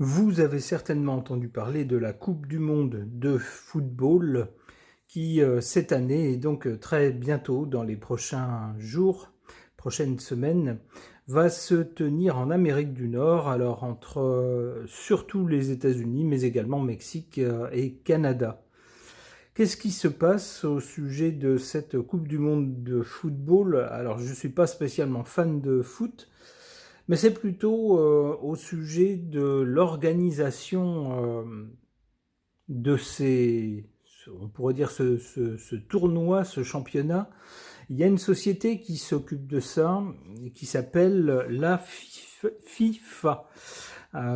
Vous avez certainement entendu parler de la Coupe du monde de football qui, cette année et donc très bientôt, dans les prochains jours, prochaines semaines, va se tenir en Amérique du Nord, alors entre surtout les États-Unis, mais également Mexique et Canada. Qu'est-ce qui se passe au sujet de cette Coupe du monde de football? Alors, je ne suis pas spécialement fan de foot, mais c'est plutôt au sujet de l'organisation de on pourrait dire ce tournoi, ce championnat. Il y a une société qui s'occupe de ça, qui s'appelle la FIFA.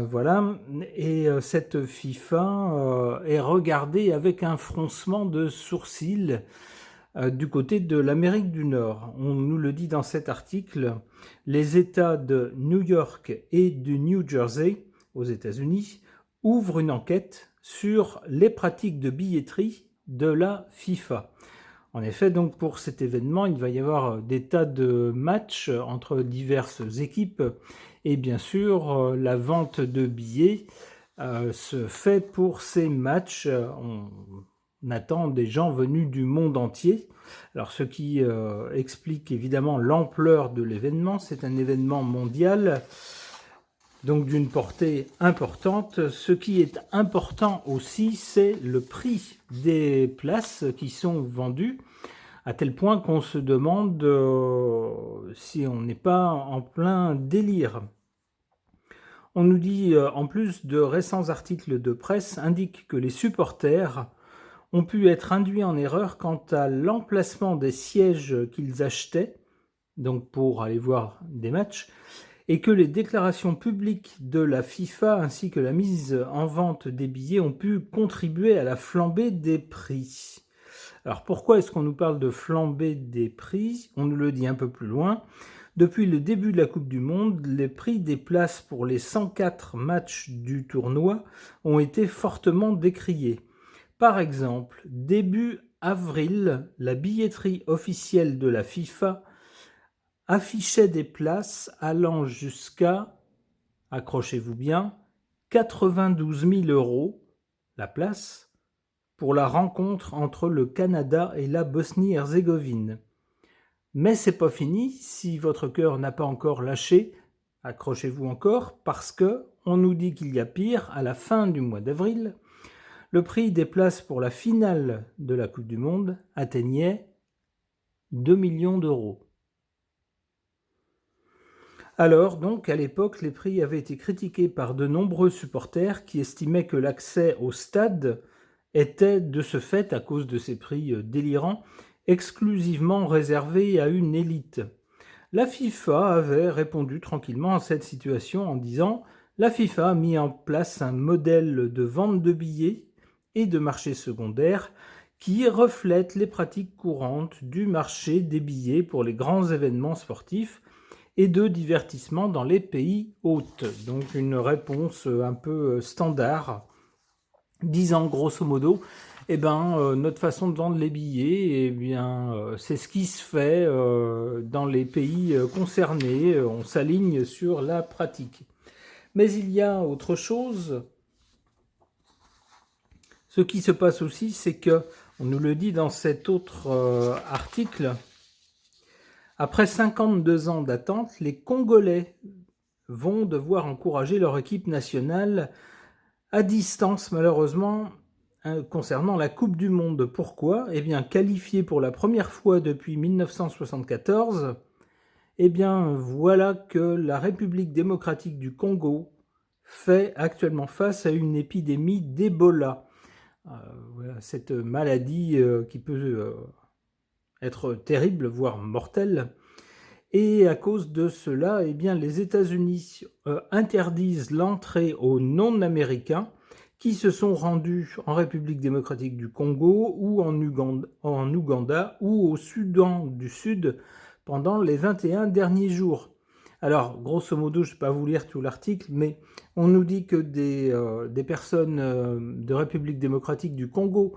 Voilà, et cette FIFA est regardée avec un froncement de sourcils du côté de l'Amérique du Nord. On nous le dit dans cet article, les États de New York et du New Jersey, aux États-Unis, ouvrent une enquête sur les pratiques de billetterie de la FIFA. En effet, donc pour cet événement, il va y avoir des tas de matchs entre diverses équipes et bien sûr, la vente de billets se fait pour ces matchs. On attend des gens venus du monde entier. Alors, ce qui explique évidemment l'ampleur de l'événement. C'est un événement mondial, donc d'une portée importante. Ce qui est important aussi, c'est le prix des places qui sont vendues, à tel point qu'on se demande si on n'est pas en plein délire. On nous dit, en plus, de récents articles de presse indiquent que les supporters ont pu être induits en erreur quant à l'emplacement des sièges qu'ils achetaient, donc pour aller voir des matchs, et que les déclarations publiques de la FIFA ainsi que la mise en vente des billets ont pu contribuer à la flambée des prix. Alors pourquoi est-ce qu'on nous parle de flambée des prix? On nous le dit un peu plus loin. Depuis le début de la Coupe du monde, les prix des places pour les 104 matchs du tournoi ont été fortement décriés. Par exemple, début avril, la billetterie officielle de la FIFA affichait des places allant jusqu'à, accrochez-vous bien, 92 000 € la place pour la rencontre entre le Canada et la Bosnie-Herzégovine. Mais c'est pas fini, si votre cœur n'a pas encore lâché, accrochez-vous encore, parce que on nous dit qu'il y a pire. À la fin du mois d'avril, le prix des places pour la finale de la Coupe du monde atteignait 2 millions d'euros. Alors donc, à l'époque, les prix avaient été critiqués par de nombreux supporters qui estimaient que l'accès au stade était, de ce fait, à cause de ces prix délirants, exclusivement réservé à une élite. La FIFA avait répondu tranquillement à cette situation en disant « La FIFA a mis en place un modèle de vente de billets et de marché secondaire qui reflète les pratiques courantes du marché des billets pour les grands événements sportifs et de divertissement dans les pays hôtes. » Donc une réponse un peu standard, disant grosso modo, notre façon de vendre les billets, c'est ce qui se fait dans les pays concernés. On s'aligne sur la pratique. Mais il y a autre chose. Ce qui se passe aussi, c'est que, on nous le dit dans cet autre article, après 52 ans d'attente, les Congolais vont devoir encourager leur équipe nationale à distance, malheureusement, concernant la Coupe du monde. Pourquoi? Qualifiée pour la première fois depuis 1974, voilà que la République démocratique du Congo fait actuellement face à une épidémie d'Ebola. Voilà, cette maladie qui peut être terrible, voire mortelle. Et à cause de cela, les États-Unis interdisent l'entrée aux non-américains qui se sont rendus en République démocratique du Congo ou en Ouganda ou au Soudan du Sud pendant les 21 derniers jours. Alors, grosso modo, je ne vais pas vous lire tout l'article, mais on nous dit que des personnes de République démocratique du Congo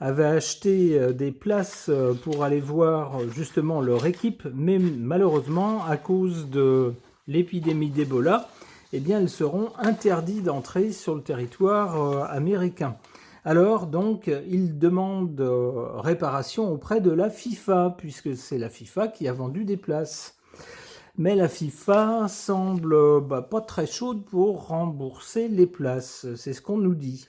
avaient acheté des places pour aller voir justement leur équipe, mais malheureusement, à cause de l'épidémie d'Ebola, eh bien, elles seront interdites d'entrer sur le territoire américain. Alors, donc, ils demandent réparation auprès de la FIFA, puisque c'est la FIFA qui a vendu des places. Mais la FIFA semble pas très chaude pour rembourser les places, c'est ce qu'on nous dit.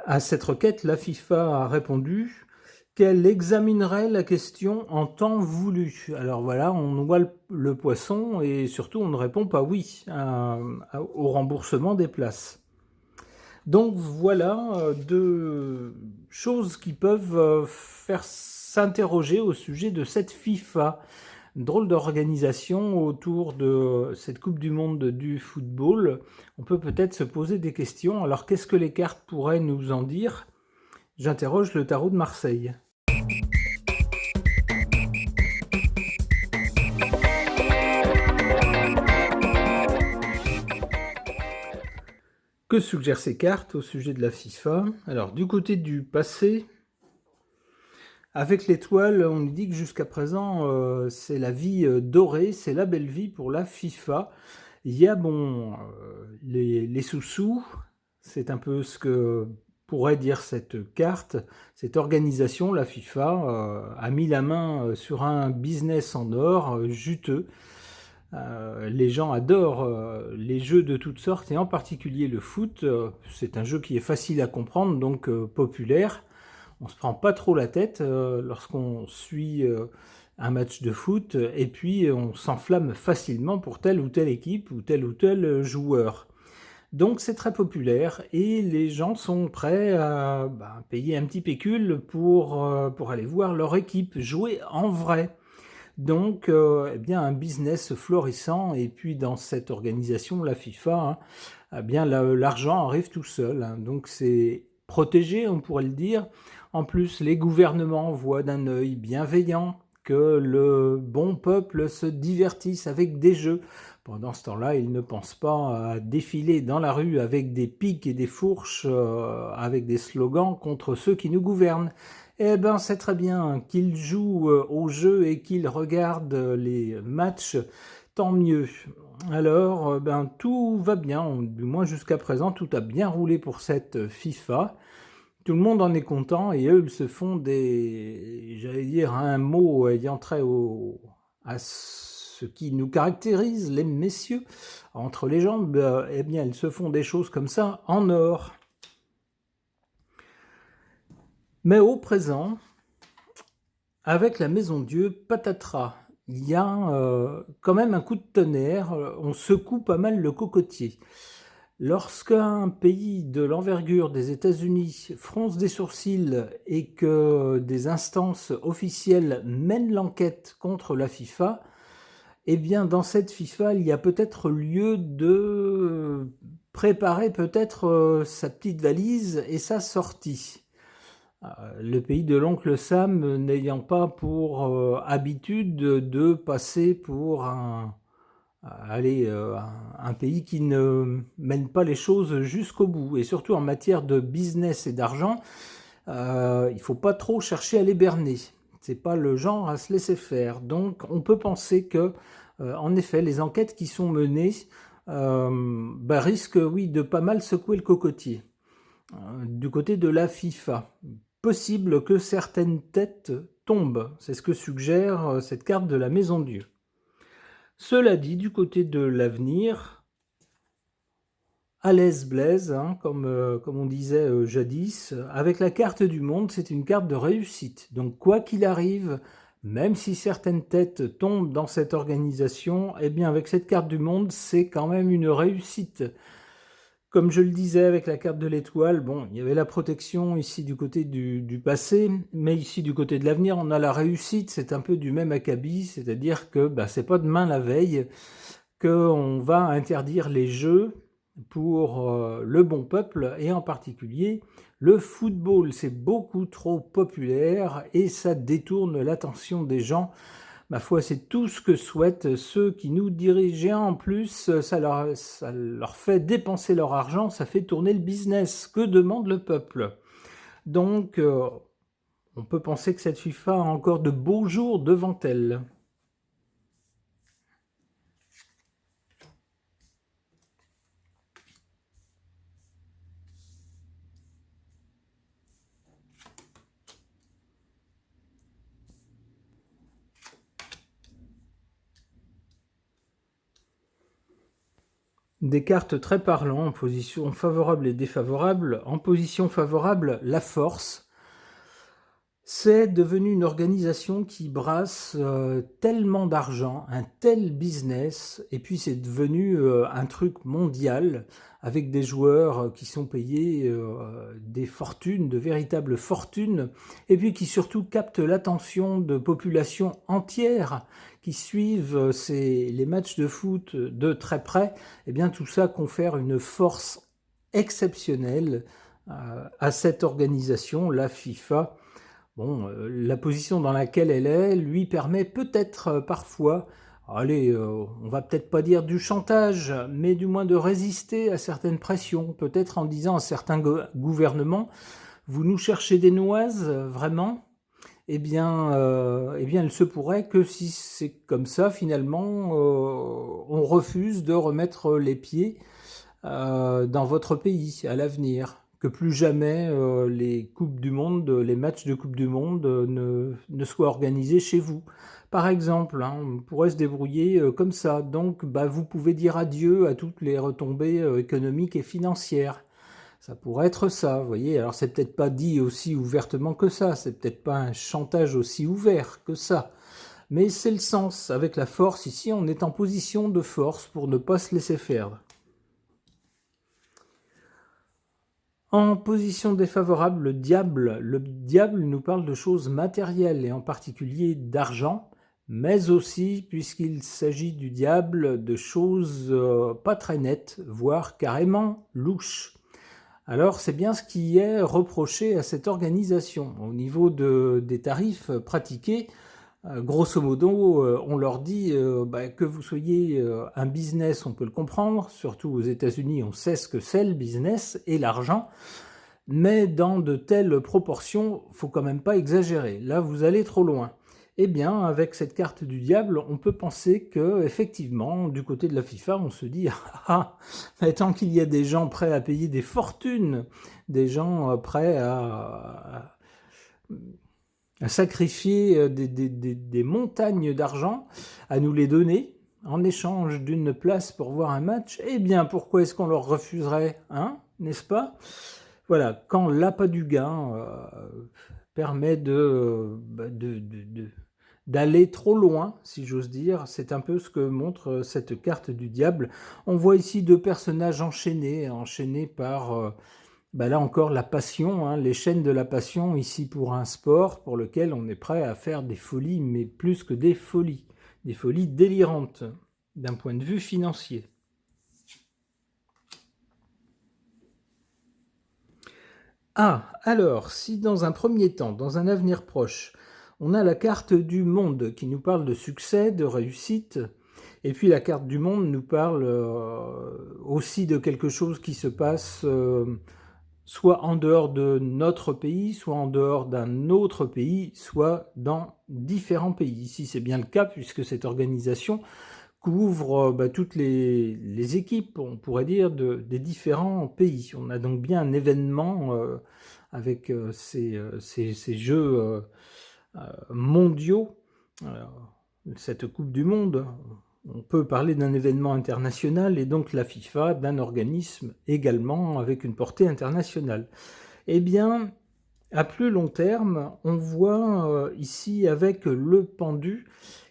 À cette requête, la FIFA a répondu qu'elle examinerait la question en temps voulu. Alors voilà, on noie le poisson et surtout on ne répond pas oui au remboursement des places. Donc voilà deux choses qui peuvent faire s'interroger au sujet de cette FIFA. Drôle d'organisation autour de cette Coupe du Monde du football. On peut peut-être se poser des questions. Alors qu'est-ce que les cartes pourraient nous en dire? J'interroge le tarot de Marseille. Que suggèrent ces cartes au sujet de la FIFA? Alors du côté du passé, avec l'étoile, on nous dit que jusqu'à présent, c'est la vie dorée, c'est la belle vie pour la FIFA. Il y a les sous-sous, c'est un peu ce que pourrait dire cette carte. Cette organisation, la FIFA, a mis la main sur un business en or juteux. Les gens adorent les jeux de toutes sortes et en particulier le foot. C'est un jeu qui est facile à comprendre, donc populaire. On se prend pas trop la tête lorsqu'on suit un match de foot et puis on s'enflamme facilement pour telle ou telle équipe ou tel joueur. Donc c'est très populaire et les gens sont prêts à payer un petit pécule pour aller voir leur équipe jouer en vrai. Donc eh bien un business florissant et puis dans cette organisation, la FIFA, eh bien l'argent arrive tout seul. Donc c'est protégé, on pourrait le dire. En plus, les gouvernements voient d'un œil bienveillant que le bon peuple se divertisse avec des jeux. Pendant ce temps-là, ils ne pensent pas à défiler dans la rue avec des pics et des fourches, avec des slogans contre ceux qui nous gouvernent. Eh ben, c'est très bien qu'ils jouent au jeu et qu'ils regardent les matchs, tant mieux. Alors, tout va bien, du moins jusqu'à présent, tout a bien roulé pour cette FIFA. Tout le monde en est content et eux, ils se font j'allais dire un mot ayant trait à ce qui nous caractérise, les messieurs, entre les jambes, eh bien, ils se font des choses comme ça en or. Mais au présent, avec la Maison Dieu, patatras, il y a quand même un coup de tonnerre, on secoue pas mal le cocotier. Lorsqu'un pays de l'envergure des États-Unis fronce des sourcils et que des instances officielles mènent l'enquête contre la FIFA, eh bien dans cette FIFA, il y a peut-être lieu de préparer peut-être sa petite valise et sa sortie. Le pays de l'oncle Sam n'ayant pas pour habitude de passer pour un pays qui ne mène pas les choses jusqu'au bout. Et surtout en matière de business et d'argent, il ne faut pas trop chercher à les berner. C'est pas le genre à se laisser faire. Donc on peut penser que, en effet, les enquêtes qui sont menées risquent, oui, de pas mal secouer le cocotier. Du côté de la FIFA, possible que certaines têtes tombent. C'est ce que suggère cette carte de la Maison Dieu. Cela dit, du côté de l'avenir, à l'aise Blaise, comme on disait jadis, avec la carte du monde, c'est une carte de réussite. Donc quoi qu'il arrive, même si certaines têtes tombent dans cette organisation, eh bien avec cette carte du monde, c'est quand même une réussite. Comme je le disais avec la carte de l'étoile, il y avait la protection ici du côté du passé, mais ici du côté de l'avenir, on a la réussite, c'est un peu du même acabit, c'est-à-dire que c'est pas demain la veille qu'on va interdire les jeux pour le bon peuple, et en particulier le football. C'est beaucoup trop populaire et ça détourne l'attention des gens. Ma foi, c'est tout ce que souhaitent ceux qui nous dirigent. Et en plus, ça leur fait dépenser leur argent, ça fait tourner le business. Que demande le peuple? Donc, on peut penser que cette FIFA a encore de beaux jours devant elle. Des cartes très parlantes en position favorable et défavorable. En position favorable, la force. C'est devenu une organisation qui brasse tellement d'argent, un tel business, et puis c'est devenu un truc mondial, avec des joueurs qui sont payés des fortunes, de véritables fortunes, et puis qui surtout captent l'attention de populations entières qui suivent les matchs de foot de très près. Et bien tout ça confère une force exceptionnelle à cette organisation, la FIFA. Bon, la position dans laquelle elle est lui permet peut-être parfois, allez, on va peut-être pas dire du chantage, mais du moins de résister à certaines pressions, peut-être en disant à certains gouvernements, vous nous cherchez des noises, vraiment? Il se pourrait que si c'est comme ça, finalement, on refuse de remettre les pieds dans votre pays à l'avenir, que plus jamais les coupes du monde, les matchs de Coupe du Monde ne soient organisés chez vous. Par exemple, on pourrait se débrouiller comme ça. Donc, vous pouvez dire adieu à toutes les retombées économiques et financières. Ça pourrait être ça, vous voyez. Alors, c'est peut-être pas dit aussi ouvertement que ça. C'est peut-être pas un chantage aussi ouvert que ça. Mais c'est le sens. Avec la force, ici, on est en position de force pour ne pas se laisser faire. En position défavorable, le diable. Le diable nous parle de choses matérielles et en particulier d'argent, mais aussi, puisqu'il s'agit du diable, de choses pas très nettes, voire carrément louches. Alors c'est bien ce qui est reproché à cette organisation. Au niveau des tarifs pratiqués, grosso modo, on leur dit que vous soyez un business, on peut le comprendre, surtout aux États-Unis, on sait ce que c'est le business et l'argent, mais dans de telles proportions, faut quand même pas exagérer. Là, vous allez trop loin. Eh bien, avec cette carte du diable, on peut penser que, effectivement, du côté de la FIFA, on se dit mais tant qu'il y a des gens prêts à payer des fortunes, des gens prêts à sacrifier des montagnes d'argent, à nous les donner en échange d'une place pour voir un match, eh bien, pourquoi est-ce qu'on leur refuserait, n'est-ce pas? Voilà, quand l'appât du gain permet d'aller trop loin, si j'ose dire, c'est un peu ce que montre cette carte du diable. On voit ici deux personnages enchaînés par là encore la passion, les chaînes de la passion, ici pour un sport pour lequel on est prêt à faire des folies, mais plus que des folies délirantes d'un point de vue financier. Alors, si dans un premier temps, dans un avenir proche, on a la carte du monde qui nous parle de succès, de réussite, et puis la carte du monde nous parle aussi de quelque chose qui se passe soit en dehors de notre pays, soit en dehors d'un autre pays, soit dans différents pays. Ici, c'est bien le cas puisque cette organisation couvre toutes les équipes, on pourrait dire, des différents pays. On a donc bien un événement avec ces jeux mondiaux, cette Coupe du Monde. On peut parler d'un événement international et donc la FIFA d'un organisme également avec une portée internationale. Eh bien, à plus long terme, on voit ici avec le pendu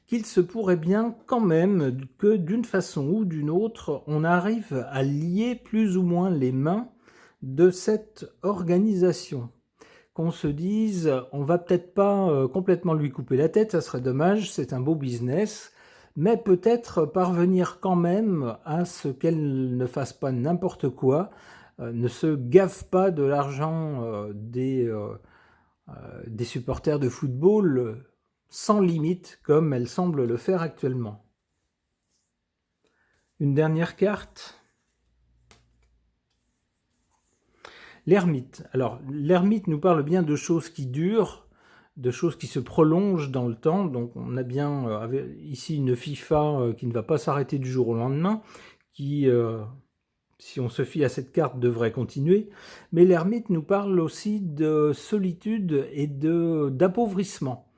qu'il se pourrait bien quand même que d'une façon ou d'une autre, on arrive à lier plus ou moins les mains de cette organisation. Qu'on se dise, on va peut-être pas complètement lui couper la tête, ça serait dommage, c'est un beau business, mais peut-être parvenir quand même à ce qu'elle ne fasse pas n'importe quoi, ne se gave pas de l'argent des supporters de football sans limite, comme elle semble le faire actuellement. Une dernière carte. L'ermite. Alors, l'ermite nous parle bien de choses qui durent, de choses qui se prolongent dans le temps. Donc, on a bien ici une FIFA qui ne va pas s'arrêter du jour au lendemain, qui, si on se fie à cette carte, devrait continuer. Mais l'ermite nous parle aussi de solitude et d'appauvrissement.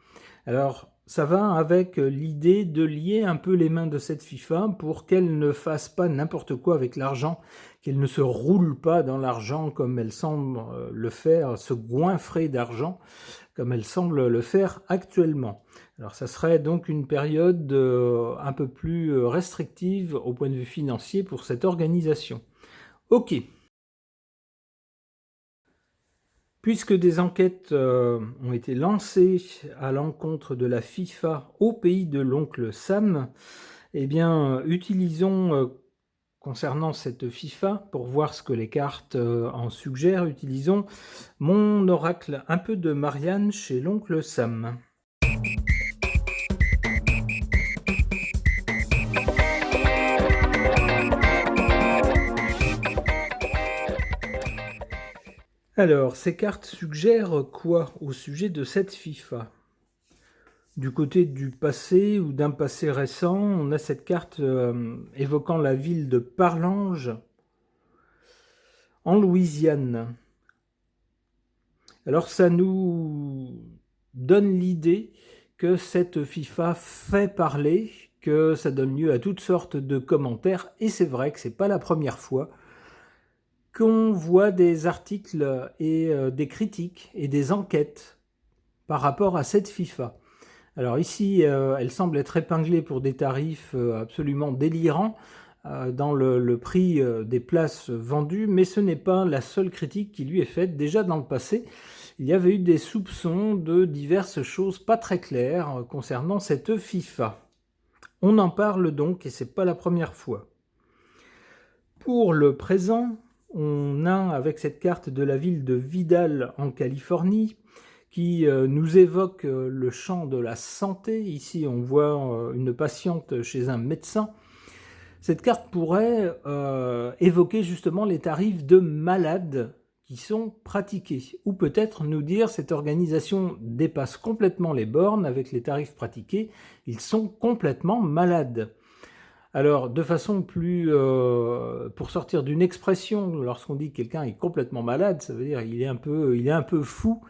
Alors, ça va avec l'idée de lier un peu les mains de cette FIFA pour qu'elle ne fasse pas n'importe quoi avec l'argent, qu'elle ne se roule pas dans l'argent comme elle semble le faire, se goinfrer d'argent comme elle semble le faire actuellement. Alors ça serait donc une période un peu plus restrictive au point de vue financier pour cette organisation. Ok. Puisque des enquêtes ont été lancées à l'encontre de la FIFA au pays de l'oncle Sam, eh bien, utilisons, concernant cette FIFA, pour voir ce que les cartes en suggèrent, utilisons mon oracle un peu de Marianne chez l'oncle Sam. Alors, ces cartes suggèrent quoi au sujet de cette FIFA ? Du côté du passé ou d'un passé récent, on a cette carte évoquant la ville de Parlange en Louisiane. Alors ça nous donne l'idée que cette FIFA fait parler, que ça donne lieu à toutes sortes de commentaires, et c'est vrai que c'est pas la première fois qu'on voit des articles et des critiques et des enquêtes par rapport à cette FIFA. Alors ici, elle semble être épinglée pour des tarifs absolument délirants dans le prix des places vendues, mais ce n'est pas la seule critique qui lui est faite. Déjà dans le passé, il y avait eu des soupçons de diverses choses pas très claires concernant cette FIFA. On en parle donc et c'est pas la première fois. Pour le présent, on a avec cette carte de la ville de Vidal en Californie qui nous évoque le champ de la santé. Ici, on voit une patiente chez un médecin. Cette carte pourrait évoquer justement les tarifs de malades qui sont pratiqués. Ou peut-être nous dire cette organisation dépasse complètement les bornes avec les tarifs pratiqués. Ils sont complètement malades. Alors, de façon plus... pour sortir d'une expression, lorsqu'on dit que quelqu'un est complètement malade, ça veut dire qu'il est un peu fou.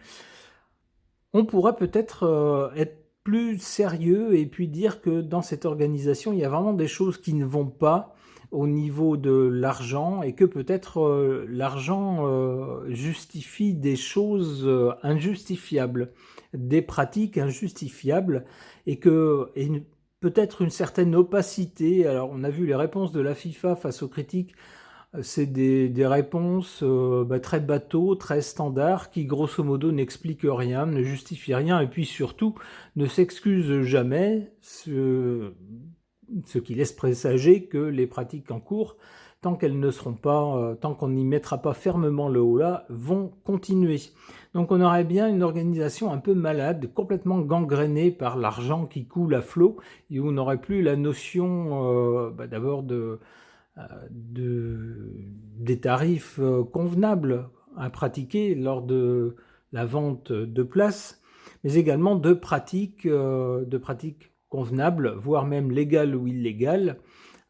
On pourrait peut-être être plus sérieux et puis dire que dans cette organisation, il y a vraiment des choses qui ne vont pas au niveau de l'argent et que peut-être l'argent justifie des choses injustifiables, des pratiques injustifiables et que peut-être une certaine opacité. Alors on a vu les réponses de la FIFA face aux critiques. C'est des réponses très bateau, très standards, qui grosso modo n'expliquent rien, ne justifient rien, et puis surtout ne s'excusent jamais, ce qui laisse présager que les pratiques en cours, tant qu'elles ne seront pas, tant qu'on n'y mettra pas fermement le haut là, vont continuer. Donc on aurait bien une organisation un peu malade, complètement gangrénée par l'argent qui coule à flot, et où on n'aurait plus la notion d'abord des tarifs convenables à pratiquer lors de la vente de places, mais également de pratiques convenables, voire même légales ou illégales.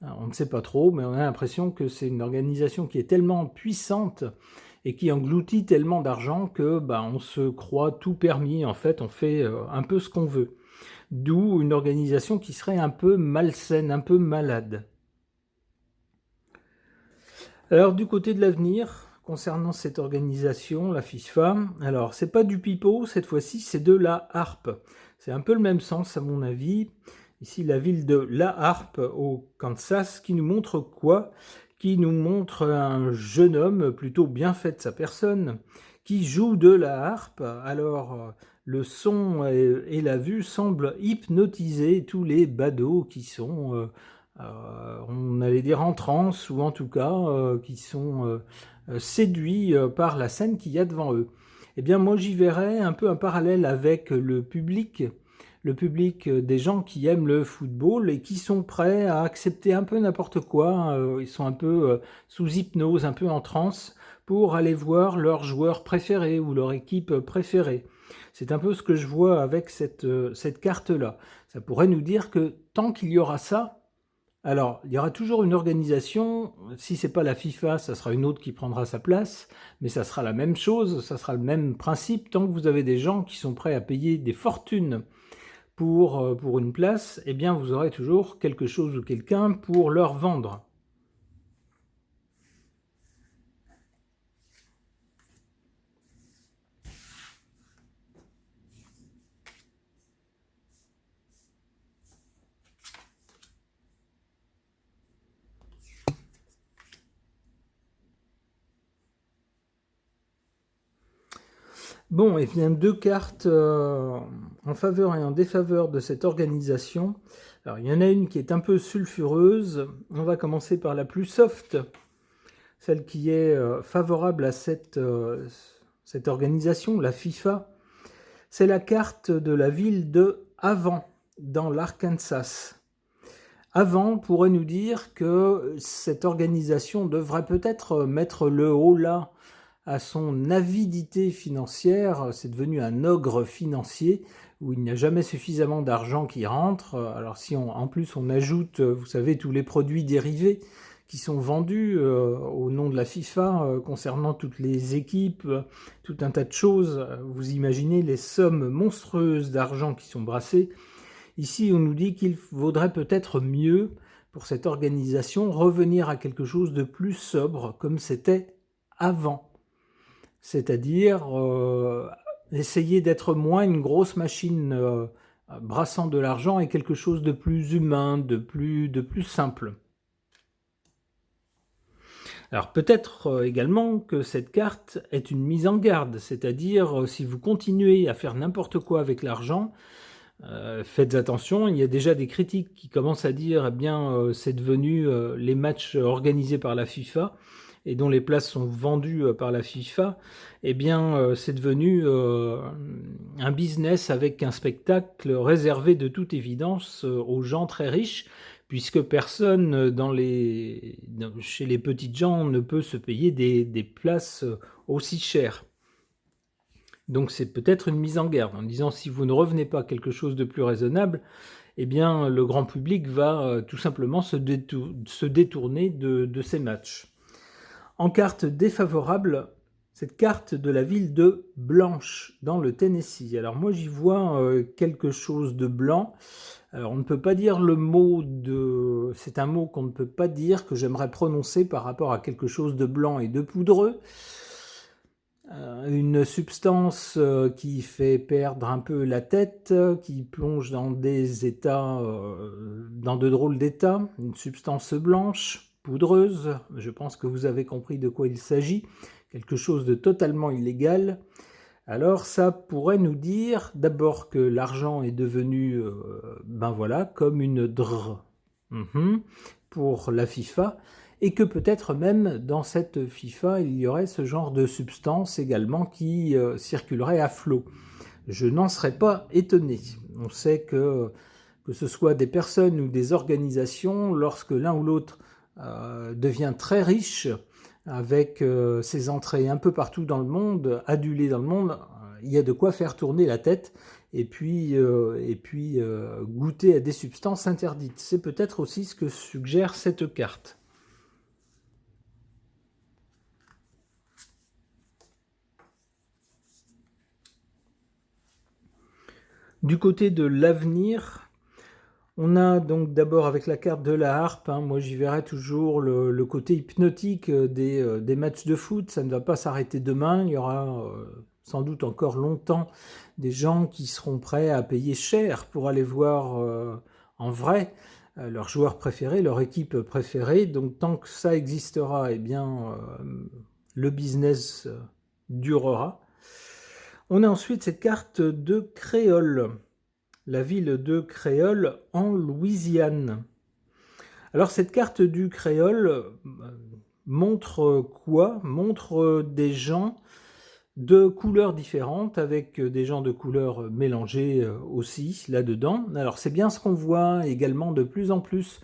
On ne sait pas trop, mais on a l'impression que c'est une organisation qui est tellement puissante et qui engloutit tellement d'argent que on se croit tout permis. En fait, on fait un peu ce qu'on veut. D'où une organisation qui serait un peu malsaine, un peu malade. Alors du côté de l'avenir, concernant cette organisation, la FIFA, alors c'est pas du pipeau cette fois-ci, c'est de la harpe. C'est un peu le même sens à mon avis. Ici la ville de La Harpe au Kansas qui nous montre quoi ? Qui nous montre un jeune homme plutôt bien fait de sa personne qui joue de la harpe. Alors le son et la vue semblent hypnotiser tous les badauds qui sont... on allait dire en transe ou en tout cas qui sont séduits par la scène qu'il y a devant eux. Eh bien moi j'y verrais un peu un parallèle avec le public des gens qui aiment le football et qui sont prêts à accepter un peu n'importe quoi, ils sont un peu sous hypnose, un peu en transe pour aller voir leur joueur préféré ou leur équipe préférée. C'est un peu ce que je vois avec cette carte-là. Ça pourrait nous dire que tant qu'il y aura ça, alors, il y aura toujours une organisation, si c'est pas la FIFA, ça sera une autre qui prendra sa place, mais ça sera la même chose, ça sera le même principe, tant que vous avez des gens qui sont prêts à payer des fortunes pour une place, eh bien vous aurez toujours quelque chose ou quelqu'un pour leur vendre. Bon, et bien deux cartes en faveur et en défaveur de cette organisation. Alors, il y en a une qui est un peu sulfureuse. On va commencer par la plus soft, celle qui est favorable à cette organisation, la FIFA. C'est la carte de la ville de Avant, dans l'Arkansas. Avant pourrait nous dire que cette organisation devrait peut-être mettre le haut là à son avidité financière. C'est devenu un ogre financier où il n'y a jamais suffisamment d'argent qui rentre. Alors si en plus on ajoute, vous savez, tous les produits dérivés qui sont vendus au nom de la FIFA concernant toutes les équipes, tout un tas de choses, vous imaginez les sommes monstrueuses d'argent qui sont brassées. Ici, on nous dit qu'il vaudrait peut-être mieux pour cette organisation revenir à quelque chose de plus sobre comme c'était avant. C'est-à-dire essayer d'être moins une grosse machine brassant de l'argent et quelque chose de plus humain, de plus simple. Alors peut-être également que cette carte est une mise en garde, c'est-à-dire si vous continuez à faire n'importe quoi avec l'argent, faites attention. Il y a déjà des critiques qui commencent à dire, eh bien, c'est devenu les matchs organisés par la FIFA et dont les places sont vendues par la FIFA, eh bien, c'est devenu un business avec un spectacle réservé de toute évidence aux gens très riches, puisque personne chez les petites gens ne peut se payer des places aussi chères. Donc c'est peut-être une mise en garde en disant si vous ne revenez pas à quelque chose de plus raisonnable, eh bien le grand public va tout simplement se détourner de ces matchs. En carte défavorable, cette carte de la ville de Blanche dans le Tennessee. Alors moi j'y vois quelque chose de blanc. Alors on ne peut pas dire le mot de... C'est un mot qu'on ne peut pas dire, que j'aimerais prononcer par rapport à quelque chose de blanc et de poudreux. Une substance qui fait perdre un peu la tête, qui plonge dans des états, dans de drôles d'états, une substance blanche, poudreuse, je pense que vous avez compris de quoi il s'agit, quelque chose de totalement illégal. Alors ça pourrait nous dire d'abord que l'argent est devenu, ben voilà, comme une drrr pour la FIFA, et que peut-être même dans cette FIFA, il y aurait ce genre de substance également qui circulerait à flot. Je n'en serais pas étonné. On sait que ce soit des personnes ou des organisations, lorsque l'un ou l'autre devient très riche, avec ses entrées un peu partout dans le monde, adulé dans le monde, il y a de quoi faire tourner la tête et puis goûter à des substances interdites. C'est peut-être aussi ce que suggère cette carte. Du côté de l'avenir, on a donc d'abord avec la carte de la harpe, moi j'y verrai toujours le côté hypnotique des matchs de foot, ça ne va pas s'arrêter demain, il y aura sans doute encore longtemps des gens qui seront prêts à payer cher pour aller voir en vrai leur joueur préféré, leur équipe préférée, donc tant que ça existera, eh bien le business durera. On a ensuite cette carte de Créole, la ville de Créole en Louisiane. Alors cette carte du Créole montre quoi? Montre des gens de couleurs différentes, avec des gens de couleurs mélangées aussi là-dedans. Alors c'est bien ce qu'on voit également de plus en plus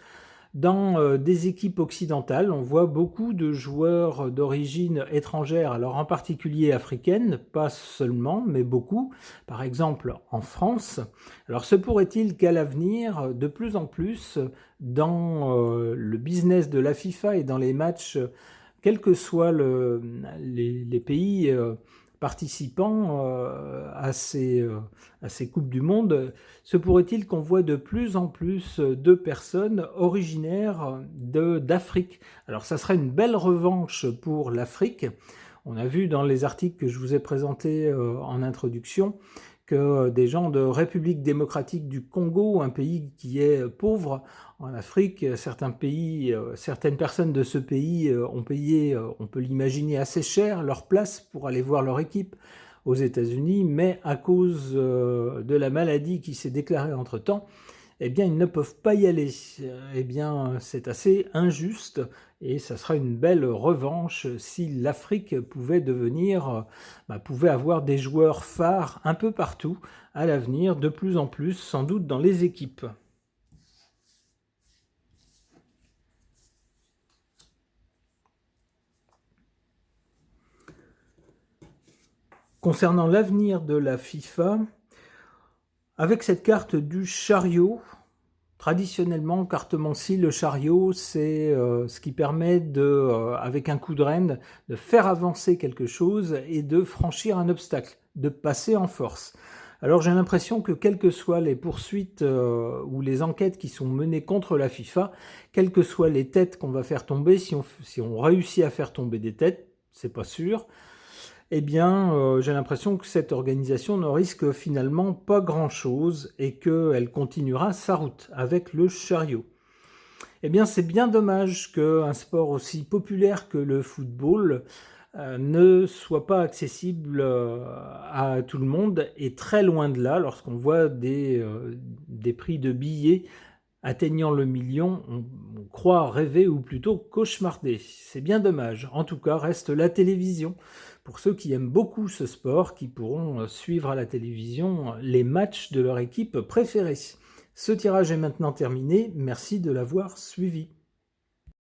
dans des équipes occidentales. On voit beaucoup de joueurs d'origine étrangère, alors en particulier africaine, pas seulement, mais beaucoup. Par exemple en France. Alors se pourrait-il qu'à l'avenir, de plus en plus, dans le business de la FIFA et dans les matchs, quels que soient les pays participants à ces Coupes du Monde, se pourrait-il qu'on voit de plus en plus de personnes originaires d'Afrique. Alors ça serait une belle revanche pour l'Afrique. On a vu dans les articles que je vous ai présentés en introduction que des gens de République démocratique du Congo, un pays qui est pauvre en Afrique, certaines personnes de ce pays ont payé, on peut l'imaginer, assez cher leur place pour aller voir leur équipe aux États-Unis, mais à cause de la maladie qui s'est déclarée entre-temps, eh bien, ils ne peuvent pas y aller. Eh bien, c'est assez injuste et ça sera une belle revanche si l'Afrique pouvait pouvait avoir des joueurs phares un peu partout à l'avenir, de plus en plus, sans doute dans les équipes. Concernant l'avenir de la FIFA, avec cette carte du chariot, traditionnellement, carte-mancie, le chariot, c'est ce qui permet avec un coup de renne, de faire avancer quelque chose et de franchir un obstacle, de passer en force. Alors j'ai l'impression que quelles que soient les poursuites ou les enquêtes qui sont menées contre la FIFA, quelles que soient les têtes qu'on va faire tomber, si on réussit à faire tomber des têtes, c'est pas sûr, eh bien, j'ai l'impression que cette organisation ne risque finalement pas grand-chose et qu'elle continuera sa route avec le chariot. Eh bien, c'est bien dommage qu'un sport aussi populaire que le football ne soit pas accessible à tout le monde, et très loin de là, lorsqu'on voit des prix de billets atteignant le million, on croit rêver ou plutôt cauchemarder. C'est bien dommage. En tout cas, reste la télévision. Pour ceux qui aiment beaucoup ce sport, qui pourront suivre à la télévision les matchs de leur équipe préférée. Ce tirage est maintenant terminé. Merci de l'avoir suivi.